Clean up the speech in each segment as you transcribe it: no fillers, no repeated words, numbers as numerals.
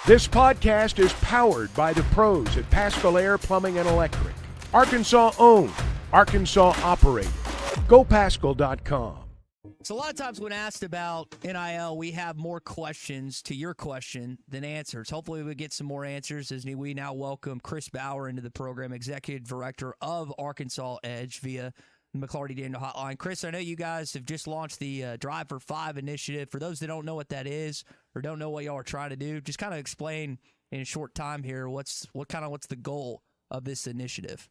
This podcast is powered by the pros at Paschal Air Plumbing and Electric. Arkansas owned, Arkansas operated. GoPaschal.com. So a lot of times when asked about NIL, we have more questions to your question than answers. Hopefully we get some more answers as we now welcome Chris Bauer into the program, Executive Director of Arkansas Edge via the McLarty Daniel Hotline. Chris, I know you guys have just launched the Drive for Five initiative. For those that don't know what that is or don't know what y'all are trying to do, just kind of explain in a short time here what's the goal of this initiative.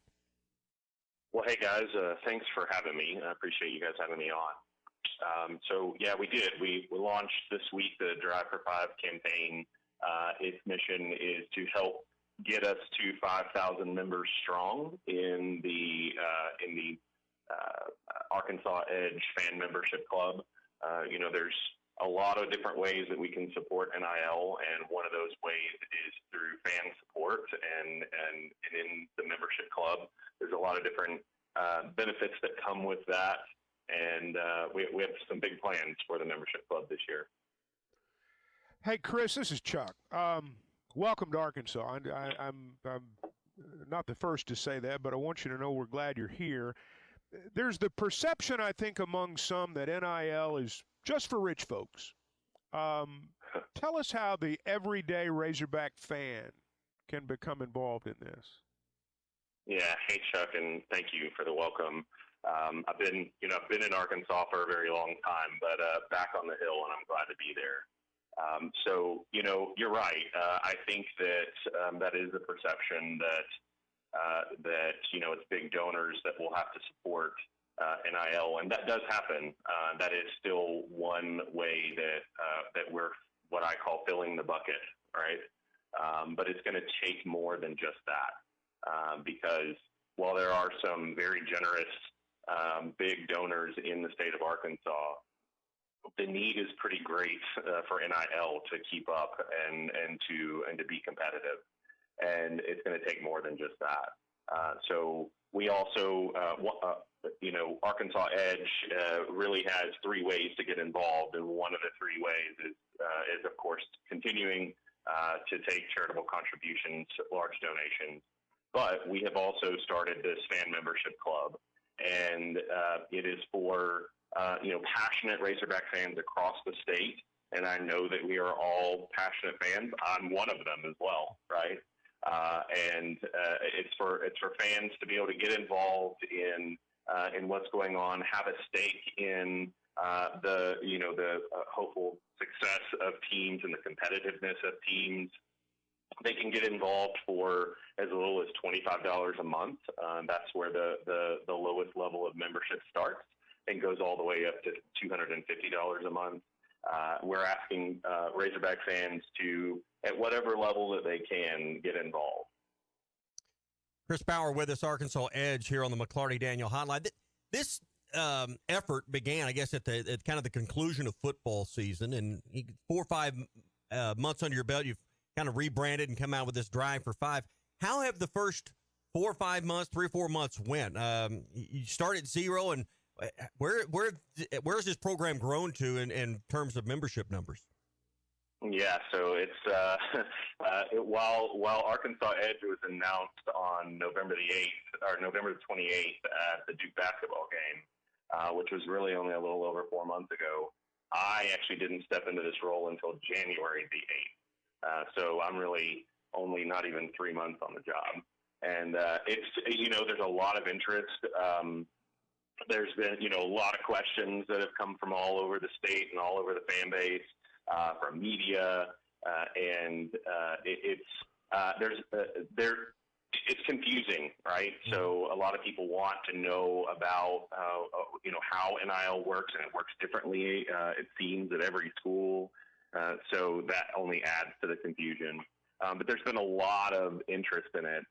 Well, hey guys, thanks for having me. I appreciate you guys having me on. We did. We launched this week the Drive for Five campaign. Its mission is to help get us to 5,000 members strong in the Arkansas Edge fan membership club. There's a lot of different ways that we can support NIL, and one of those ways is through fan support. And in the membership club, there's a lot of different benefits that come with that. And we have some big plans for the membership club this year. Hey, Chris, this is Chuck. Welcome to Arkansas. I'm not the first to say that, but I want you to know we're glad you're here. There's the perception, I think, among some that NIL is just for rich folks. Tell us how the everyday Razorback fan can become involved in this. Yeah. Hey, Chuck, and thank you for the welcome. I've been in Arkansas for a very long time, but back on the Hill, and I'm glad to be there. You're right. I think that that is a perception that it's big donors that will have to support NIL, and that does happen. That is still one way that we're what I call filling the bucket, right? But it's going to take more than just that, because while there are some very generous big donors in the state of Arkansas, the need is pretty great for NIL to keep up and to be competitive, and it's going to take more than just that. So we also, Arkansas Edge really has three ways to get involved, and one of the three ways is of course continuing to take charitable contributions, large donations. But we have also started this fan membership club, and it is for passionate Razorback fans across the state. And I know that we are all passionate fans. I'm one of them as well, right? It's for fans to be able to get involved in what's going on, have a stake in the hopeful success of teams and the competitiveness of teams. They can get involved for as little as $25 a month. That's where the lowest level of membership starts and goes all the way up to $250 a month. We're asking Razorback fans to, at whatever level that they can, get involved. Chris Bauer with us, Arkansas Edge, here on the McLarty Daniel Hotline. This effort began, I guess, at kind of the conclusion of football season, and 4 or 5 months under your belt, you've kind of rebranded and come out with this Drive for Five. How have the first 4 or 5 months, 3 or 4 months went? You started at zero, and where's this program grown to in terms of membership numbers? Yeah, so it's while Arkansas Edge was announced on November the 8th or November the 28th at the Duke basketball game, which was really only a little over 4 months ago, I actually didn't step into this role until January the 8th. So I'm really only not even 3 months on the job. And there's a lot of interest. There's been, a lot of questions that have come from all over the state and all over the fan base, from media, and it's confusing, right? So a lot of people want to know about, how NIL works, and it works differently, it seems, at every school. So that only adds to the confusion. But there's been a lot of interest in it.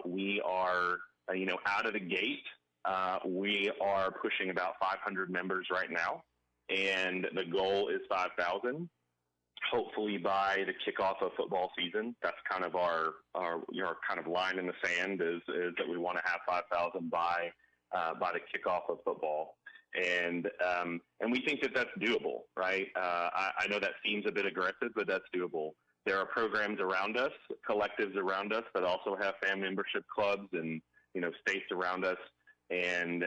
We are, out of the gate, we are pushing about 500 members right now, and the goal is 5,000. Hopefully by the kickoff of football season. That's kind of our kind of line in the sand is that we want to have 5,000 by the kickoff of football. And we think that that's doable, right? I know that seems a bit aggressive, but that's doable. there are programs around us, collectives around us that also have fan membership clubs and, states around us. And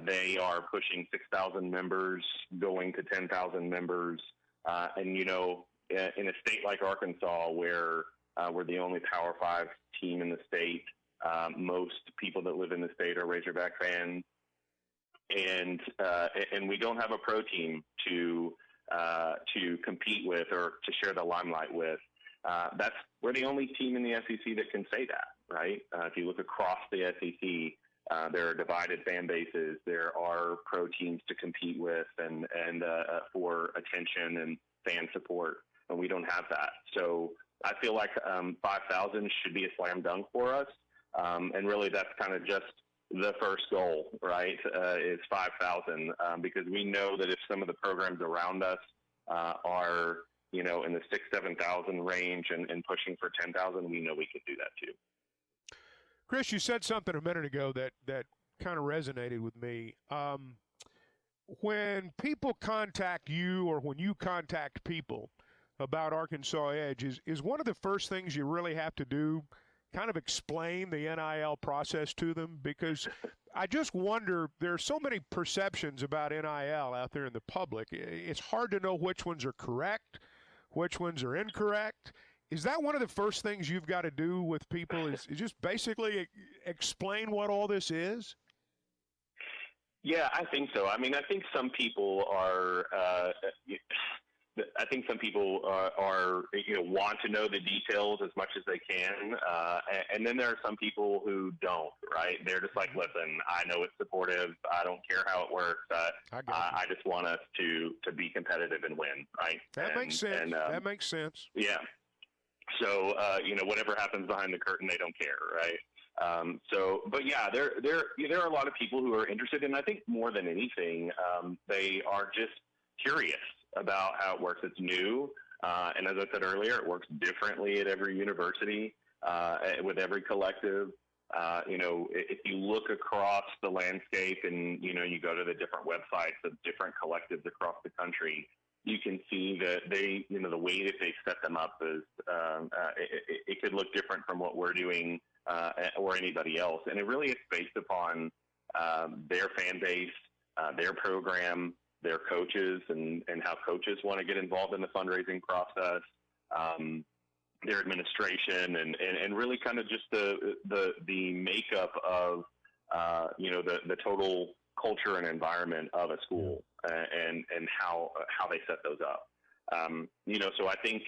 they are pushing 6,000 members, going to 10,000 members. And, in a state like Arkansas, where we're the only Power 5 team in the state, most people that live in the state are Razorback fans. And we don't have a pro team to compete with or to share the limelight with. We're the only team in the SEC that can say that, right? If you look across the SEC, there are divided fan bases. There are pro teams to compete with and for attention and fan support, and we don't have that. So I feel like 5,000 should be a slam dunk for us, and really that's kind of just the first goal, right? Is 5,000 because we know that if some of the programs around us are in the 6,000-7,000 range and pushing for 10,000, we know we could do that too. Chris, you said something a minute ago that kind of resonated with me. When people contact you or when you contact people about Arkansas Edge, is one of the first things you really have to do kind of explain the NIL process to them? Because I just wonder, there are so many perceptions about NIL out there in the public. It's hard to know which ones are correct, which ones are incorrect. Is that one of the first things you've got to do with people is just basically explain what all this is? Yeah, I think so. I mean, I think some people are want to know the details as much as they can. And then there are some people who don't, right? They're just like, listen, I know it's supportive. I don't care how it works. I just want us to be competitive and win, right? That makes sense. That makes sense. Yeah. So, whatever happens behind the curtain, they don't care, right? But yeah, there are a lot of people who are interested, and I think more than anything, they are just curious about how it works. It's new, and as I said earlier, it works differently at every university, with every collective. If you look across the landscape and, you go to the different websites of different collectives across the country, you can see that the way that they set them up is, it could look different from what we're doing, or anybody else. And it really is based upon, their fan base, their program, their coaches and how coaches want to get involved in the fundraising process, their administration and really kind of just the makeup of, the total culture and environment of a school and how they set those up. So I think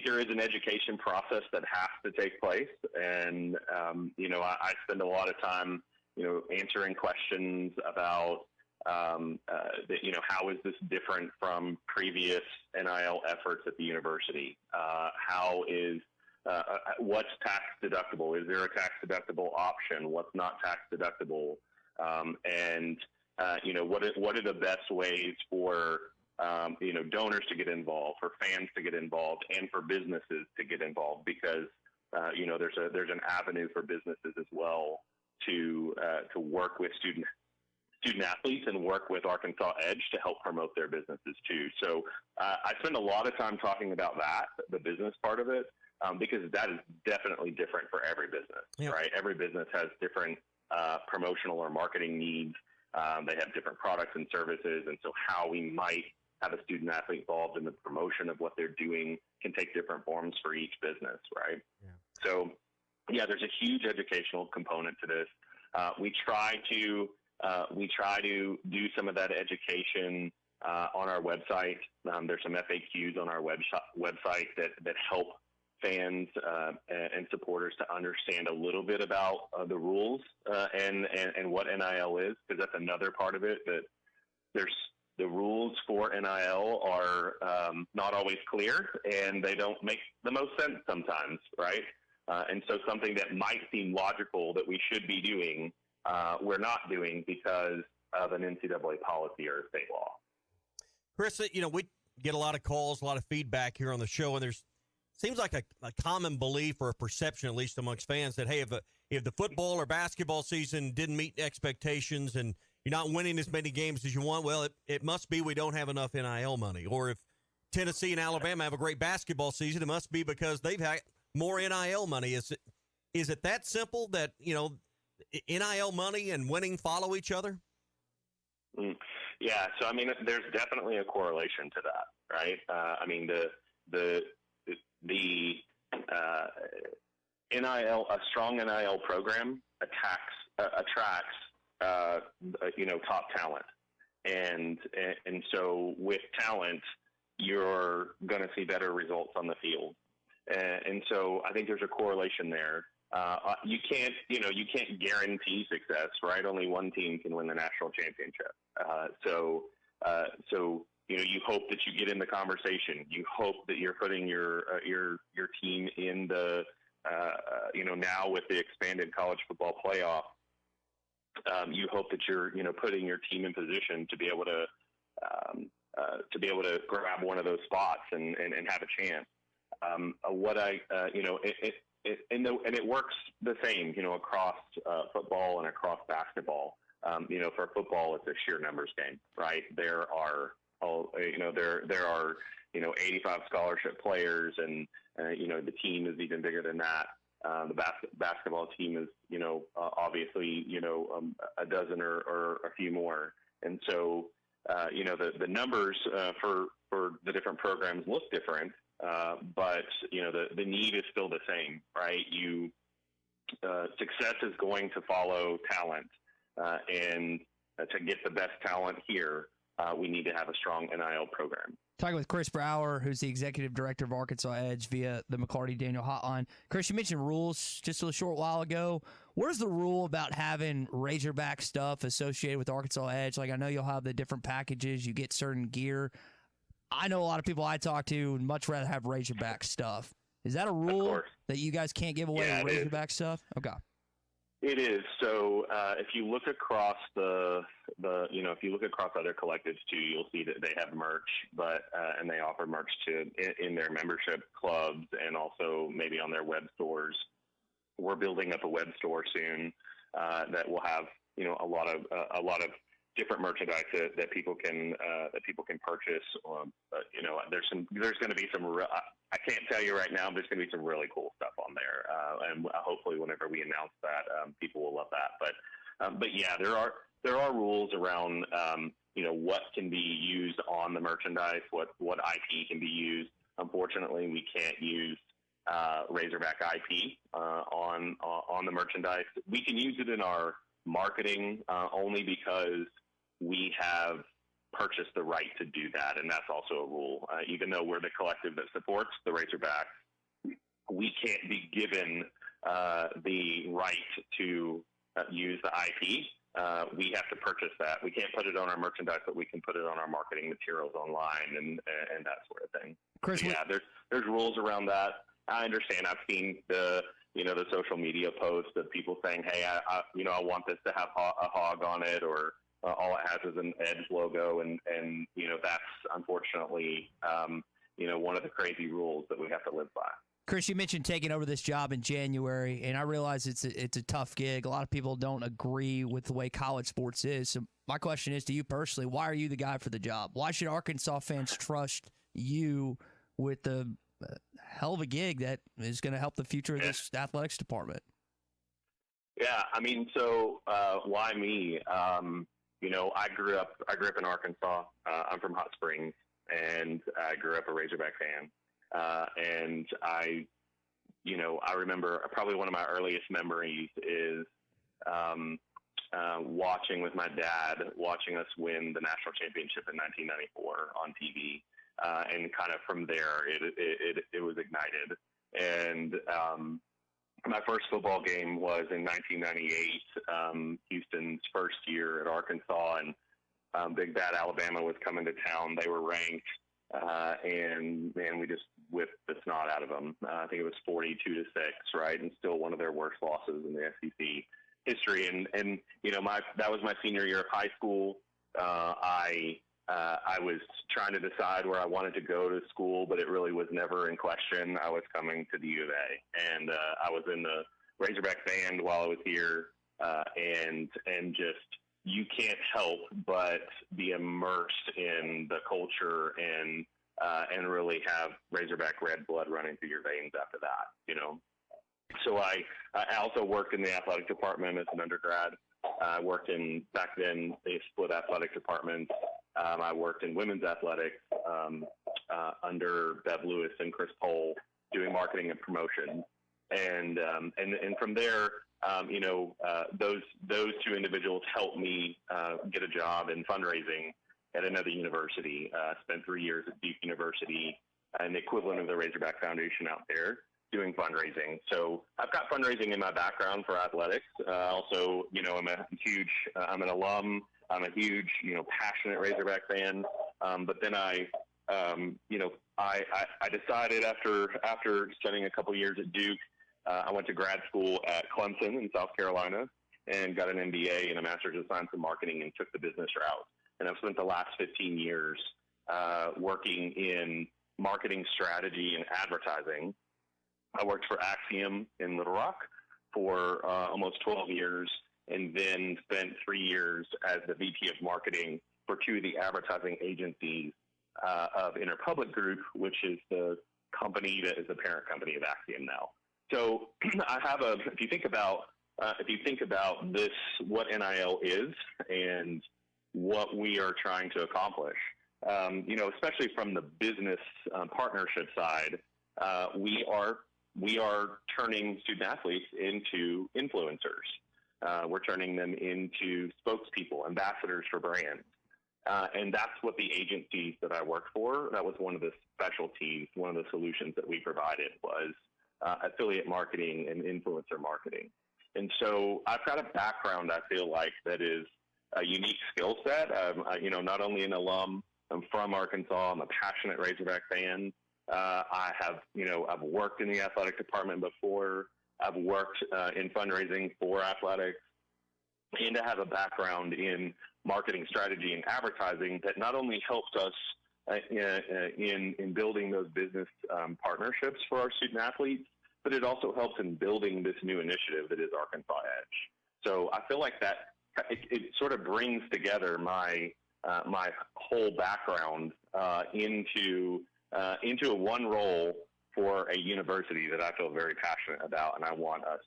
there is an education process that has to take place. And, I spend a lot of time, answering questions about, how is this different from previous NIL efforts at the university? How is, what's tax deductible? Is there a tax deductible option? What's not tax deductible? What are the best ways for, donors to get involved, for fans to get involved, and for businesses to get involved? Because, there's an avenue for businesses as well to work with student athletes and work with Arkansas Edge to help promote their businesses too. So I spend a lot of time talking about that, the business part of it, because that is definitely different for every business, right? Every business has different promotional or marketing needs. They have different products and services. And so how we might have a student athlete involved in the promotion of what they're doing can take different forms for each business, right? Yeah. So, there's a huge educational component to this. We try to do some of that education on our website. There's some FAQs on our website that help fans and supporters to understand a little bit about the rules and what NIL is, because that's another part of it. That there's the rules for NIL are not always clear, and they don't make the most sense sometimes, right? And so something that might seem logical that we should be doing, we're not doing because of an NCAA policy or a state law. Chris, we get a lot of calls, a lot of feedback here on the show, and there's seems like a common belief or a perception, at least amongst fans, that, hey, if the football or basketball season didn't meet expectations and you're not winning as many games as you want, well, it must be we don't have enough NIL money. Or if Tennessee and Alabama have a great basketball season, it must be because they've had more NIL money. Is it that simple that, NIL money and winning follow each other? Yeah. So, I mean, there's definitely a correlation to that, right? I mean, the NIL, a strong NIL program attracts top talent. And so with talent, you're going to see better results on the field. And so I think there's a correlation there. You can't guarantee success, right? Only one team can win the national championship. So you hope that you get in the conversation. You hope that you're putting your team in the, now with the expanded college football playoff, you hope that you're, putting your team in position to be able to grab one of those spots and have a chance. It works the same, across football and across basketball. For football, it's a sheer numbers game, right? There are 85 scholarship players, and the team is even bigger than that. The basketball team is, obviously, a dozen or a few more. And so, the numbers for the different programs look different, but, the need is still the same, right? Success is going to follow talent, and to get the best talent here, we need to have a strong NIL program. Talking with Chris Brower, who's the executive director of Arkansas Edge via the McLarty Daniel Hotline. Chris, you mentioned rules just a short while ago. Where's the rule about having Razorback stuff associated with Arkansas Edge? Like, I know you'll have the different packages. You get certain gear. I know a lot of people I talk to would much rather have Razorback stuff. Is that a rule that you guys can't give away Razorback stuff? Okay. It is. So if you look across if you look across other collectives too, you'll see that they have merch, and they offer merch in their membership clubs and also maybe on their web stores. We're building up a web store soon that will have a lot of different merchandise that people can purchase. There's going to be some. I can't tell you right now. There's going to be some really cool stuff on there, and hopefully, whenever we announce that, people will love that. But yeah, there are rules around what can be used on the merchandise, what IP can be used. Unfortunately, we can't use Razorback IP on the merchandise. We can use it in our marketing only because we have purchased the right to do that, and that's also a rule. Even though we're the collective that supports the Razorbacks, we can't be given the right to use the IP. We have to purchase that. We can't put it on our merchandise, but we can put it on our marketing materials online and that sort of thing. Chris, yeah, there's rules around that. I understand. I've seen the social media posts of people saying, "Hey, I want this to have a hog on it," or all it has is an Edge logo, and that's unfortunately one of the crazy rules that we have to live by. Chris, you mentioned taking over this job in January, and I realize it's a tough gig. A lot of people don't agree with the way college sports is. So my question is to you personally, why are you the guy for the job? Why should Arkansas fans trust you with the hell of a gig that is going to help the future of this athletics department? Yeah, I mean, so why me? I grew up in Arkansas. I'm from Hot Springs, and I grew up a Razorback fan. And I remember probably one of my earliest memories is watching with my dad, watching us win the national championship in 1994 on TV. And kind of from there, it was ignited. And my first football game was in 1998, Houston's first year at Arkansas, and Big Bad Alabama was coming to town. They were ranked, and man, we just whipped the snot out of them. I think it was 42-6, right, and still one of their worst losses in the SEC history. And that was my senior year of high school. I was trying to decide where I wanted to go to school, but it really was never in question. I was coming to the U of A, and I was in the Razorback band while I was here, and just you can't help but be immersed in the culture and and really have Razorback red blood running through your veins after that, So I also worked in the athletic department as an undergrad. I worked back then, they split athletic departments. I worked in women's athletics under Bev Lewis and Chris Pohl, doing marketing and promotion. And from there, those two individuals helped me get a job in fundraising at another university. Spent 3 years at Duke University, and the equivalent of the Razorback Foundation out there, doing fundraising. So I've got fundraising in my background for athletics. Also, I'm an alum. I'm a huge, passionate Razorback fan. But then I decided after spending a couple years at Duke, I went to grad school at Clemson in South Carolina and got an MBA and a Master's of Science in Marketing and took the business route. And I've spent the last 15 years working in marketing strategy and advertising. I worked for Axiom in Little Rock for almost 12 years, and then spent 3 years as the VP of marketing for two of the advertising agencies of Interpublic Group, which is the company that is the parent company of Axiom now. So I have if you think about this, what NIL is and what we are trying to accomplish, especially from the business partnership side, we are turning student athletes into influencers. We're turning them into spokespeople, ambassadors for brands. And that's what the agencies that I worked for, that was one of the specialties, one of the solutions that we provided was affiliate marketing and influencer marketing. And so I've got a background, I feel like, that is a unique skill set. Not only an alum, I'm from Arkansas, I'm a passionate Razorback fan. I've worked in the athletic department before. I've worked in fundraising for athletics, and I have a background in marketing strategy and advertising that not only helps us in building those business partnerships for our student athletes, but it also helps in building this new initiative that is Arkansas Edge. So I feel like that it sort of brings together my whole background into one role for a university that I feel very passionate about, and I want us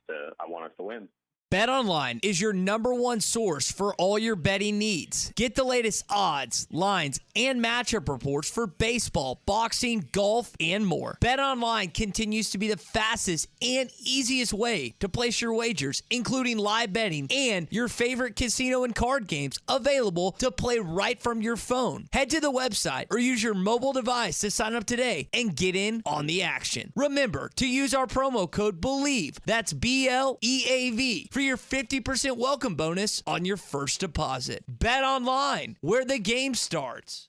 to win. BetOnline is your number one source for all your betting needs. Get the latest odds, lines, and matchup reports for baseball, boxing, golf, and more. BetOnline continues to be the fastest and easiest way to place your wagers, including live betting and your favorite casino and card games available to play right from your phone. Head to the website or use your mobile device to sign up today and get in on the action. Remember to use our promo code BELIEVE, that's BLEAV, for your 50% welcome bonus on your first deposit. Bet online, where the game starts.